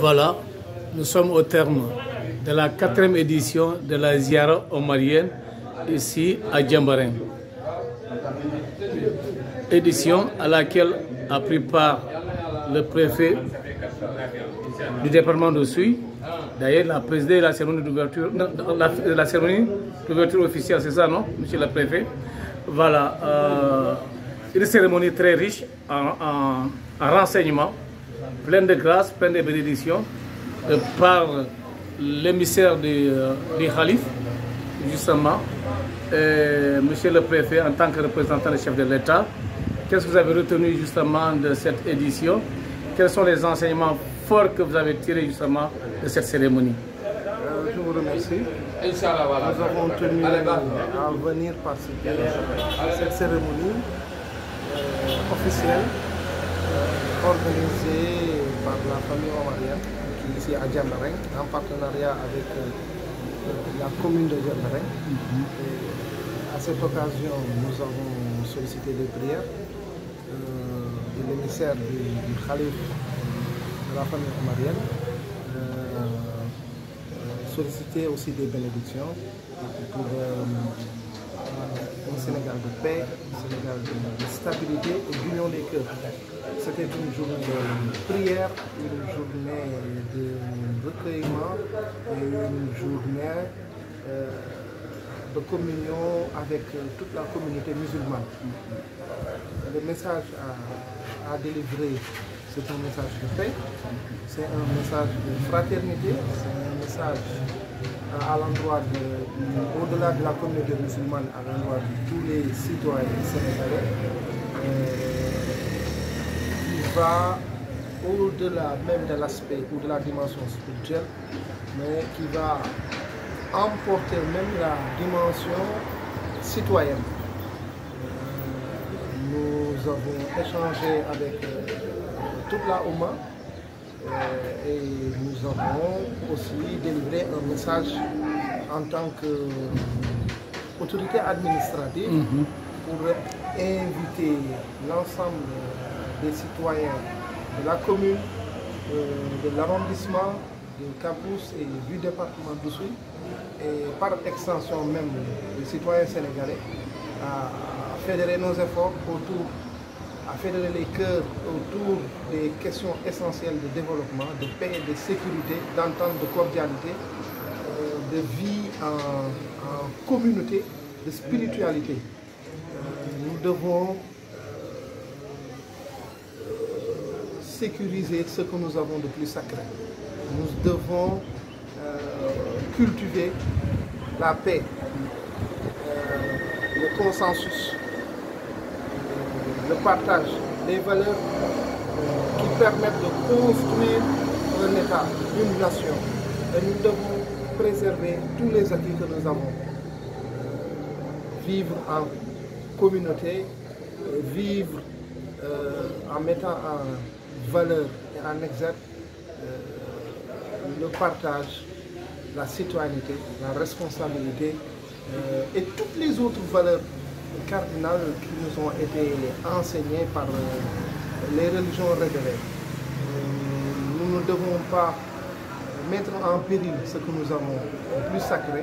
Voilà, nous sommes au terme de la 4e édition de la Ziara omarienne ici à Djembarène. Édition à laquelle a pris part le préfet du département de Souy. D'ailleurs, il a présidé la cérémonie d'ouverture, la cérémonie d'ouverture officielle, c'est ça, non, monsieur le préfet? Voilà, une cérémonie très riche en renseignements, pleine de grâce, pleine de bénédictions, par l'émissaire du Khalif, justement. Monsieur le préfet, en tant que représentant du chef de l'État, qu'est-ce que vous avez retenu justement de cette édition? Quels sont les enseignements forts que vous avez tirés justement de cette cérémonie? Je vous remercie. Nous avons tenu à venir participer à cette cérémonie officielle organisée par la famille omarienne qui est ici à Djembarène, en partenariat avec la commune de Djembarène. À cette occasion, nous avons sollicité des prières de l'émissaire du Khalif de la famille omarienne, solliciter aussi des bénédictions pour un Sénégal de paix, un Sénégal de stabilité et d'union des cœurs. C'était une journée de prière, une journée de recueillement et une journée de communion avec toute la communauté musulmane. Le message à délivrer, c'est un message de paix, c'est un message de fraternité, c'est un message à l'endroit au-delà de la communauté musulmane, à l'endroit de tous les citoyens sénégalais, qui va au-delà même de l'aspect ou de la dimension spirituelle, mais qui va emporter même la dimension citoyenne. Nous avons échangé avec toute la Oumma et nous avons aussi délivré un message en tant qu'autorité administrative pour inviter l'ensemble des citoyens de la commune, de l'arrondissement, du campus et du département d'Oussouye, et par extension même des citoyens sénégalais, à fédérer nos efforts à fédérer les cœurs autour des questions essentielles de développement, de paix, de sécurité, d'entente, de cordialité, de vie en communauté, de spiritualité. Nous devons sécuriser ce que nous avons de plus sacré. Nous devons cultiver la paix, le consensus, le partage, les valeurs qui permettent de construire un État, une nation. Et nous devons préserver tous les acquis que nous avons. Vivre en communauté, vivre en mettant en valeur et en exergue le partage, la citoyenneté, la responsabilité et toutes les autres valeurs cardinales qui nous ont été enseignées par les religions révélées. Nous ne devons pas mettre en péril ce que nous avons de plus sacré,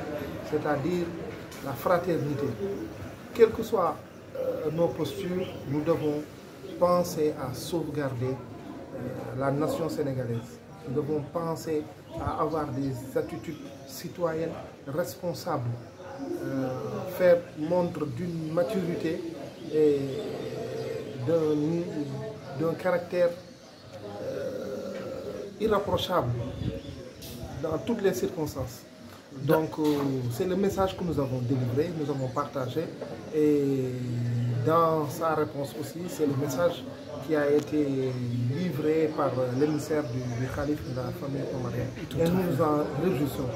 c'est-à-dire la fraternité. Quelles que soient nos postures, nous devons penser à sauvegarder la nation sénégalaise. Nous devons penser à avoir des attitudes citoyennes responsables, faire montre d'une maturité et d'un caractère irréprochable dans toutes les circonstances. Donc c'est le message que nous avons délivré, nous avons partagé, et dans sa réponse aussi, c'est le message qui a été livré par l'émissaire du Khalif de la famille omarienne. Et nous nous en réjouissons.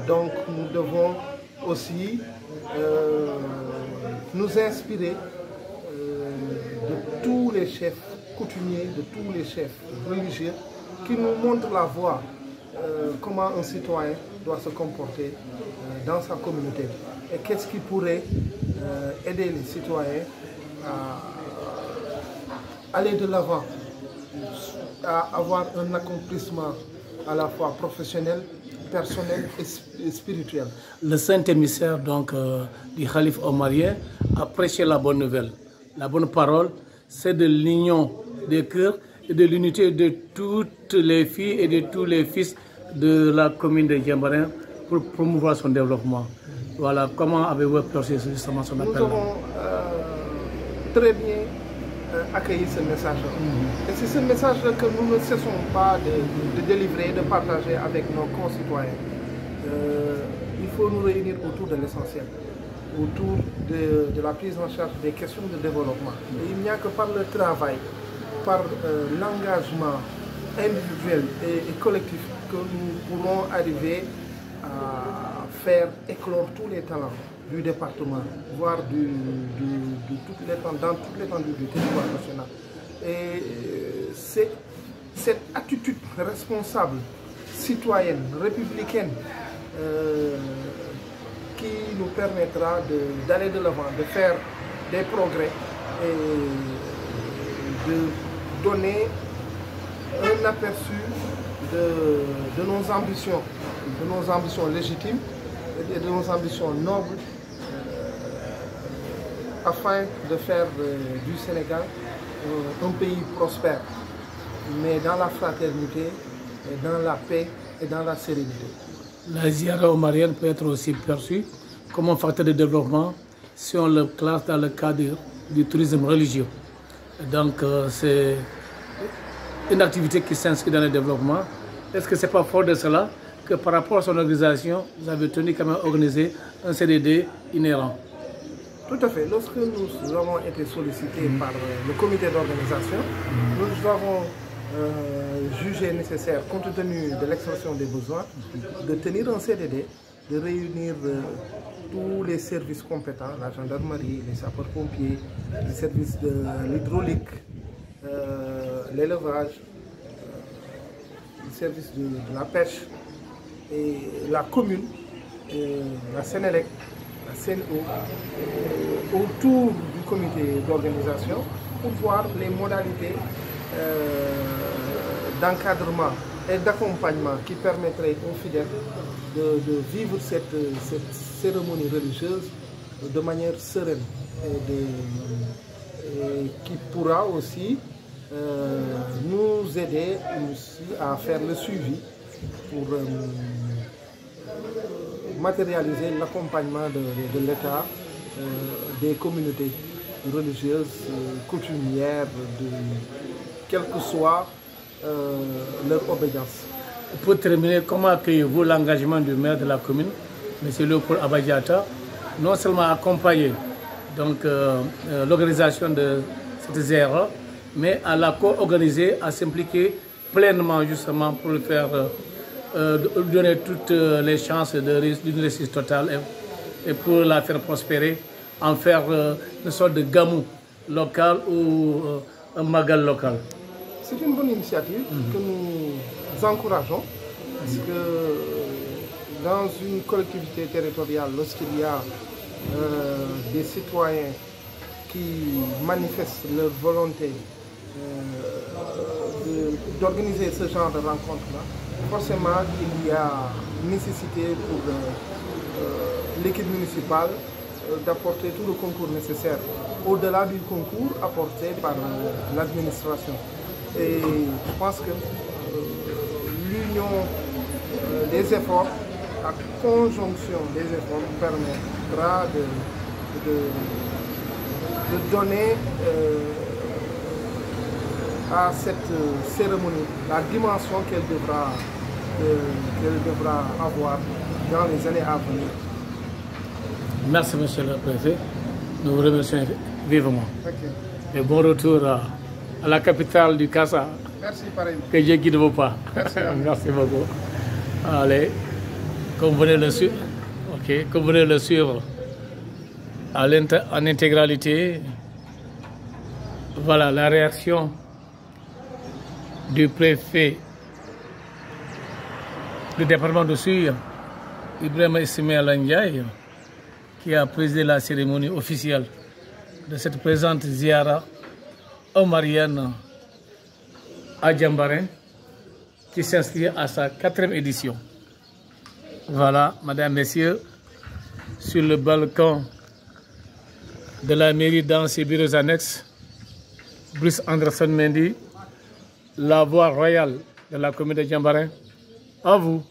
Donc nous devons aussi nous inspirer de tous les chefs coutumiers, de tous les chefs religieux qui nous montrent la voie, comment un citoyen doit se comporter dans sa communauté et qu'est-ce qui pourrait aider les citoyens à aller de l'avant à avoir un accomplissement à la fois professionnel, personnel et spirituel. Le saint émissaire donc, du Khalif omarien a prêché la bonne nouvelle. La bonne parole, c'est de l'union des cœurs et de l'unité de toutes les filles et de tous les fils de la commune de Djembarin pour promouvoir son développement. Voilà, comment avez-vous perçu justement son appel? Nous avons très bien accueilli ce message-là. Et c'est ce message-là que nous ne cessons pas de délivrer, de partager avec nos concitoyens. Il faut nous réunir autour de l'essentiel, autour de la prise en charge des questions de développement. Et il n'y a que par le travail, par l'engagement individuel et collectif que nous pourrons arriver à faire éclore tous les talents du département, voire dans toute l'étendue du territoire national. Et c'est cette attitude responsable, citoyenne, républicaine, qui nous permettra d'aller de l'avant, de faire des progrès et de donner un aperçu de nos ambitions légitimes et de nos ambitions nobles afin de faire du Sénégal un pays prospère, mais dans la fraternité, dans la paix et dans la sérénité. La Ziara omarienne peut être aussi perçue comme un facteur de développement si on le classe dans le cadre du tourisme religieux. Donc c'est une activité qui s'inscrit dans le développement. Est-ce que ce n'est pas fort de cela que par rapport à son organisation, vous avez tenu quand même à organiser un CDD inhérent? Tout à fait. Lorsque nous avons été sollicités par le comité d'organisation, nous avons jugé nécessaire, compte tenu de l'expression des besoins, de tenir un CDD, de réunir tous les services compétents, la gendarmerie, les sapeurs-pompiers, les services de l'hydraulique, l'élevage, les services de la pêche, et la commune, la Sénélec, la CNO, autour du comité d'organisation pour voir les modalités d'encadrement et d'accompagnement qui permettraient aux fidèles de vivre cette cérémonie religieuse de manière sereine et qui pourra aussi nous aider aussi à faire le suivi pour matérialiser l'accompagnement de l'État, des communautés religieuses, coutumières, quelle que soit leur obédience. Pour terminer, comment accueillez-vous l'engagement du maire de la commune, M. Léopold Abadiata, non seulement accompagner l'organisation de cette ZRA, mais à la co-organiser, à s'impliquer pleinement justement pour le faire donner toutes les chances d'une réussite totale et pour la faire prospérer, en faire une sorte de gamou local ou un magal local. C'est une bonne initiative que nous encourageons parce que dans une collectivité territoriale, lorsqu'il y a des citoyens qui manifestent leur volonté d'organiser ce genre de rencontre-là, forcément il y a nécessité pour l'équipe municipale d'apporter tout le concours nécessaire, au-delà du concours apporté par l'administration. Et je pense que l'union des efforts, la conjonction des efforts permettra de donner à cette cérémonie la dimension qu'elle devra avoir dans les années à venir. Merci, monsieur le préfet. Nous vous remercions vivement. Okay. Et bon retour à la capitale du Kassa. Merci, pareil. Que Dieu guide vos pas. Merci. Merci beaucoup. Allez, comme vous venez le suivre, comme vous venez le suivre en intégralité, voilà la réaction du préfet du département de Suir, Ibrahima Ismaïla Ndiaye, qui a présidé la cérémonie officielle de cette présente ziara omarienne à Djambarin qui s'inscrit à sa 4e édition. Voilà, mesdames, messieurs, sur le balcon de la mairie dans ses bureaux annexes, Bruce Anderson Mendy, la voix royale de la commune de Djambarin. À vous.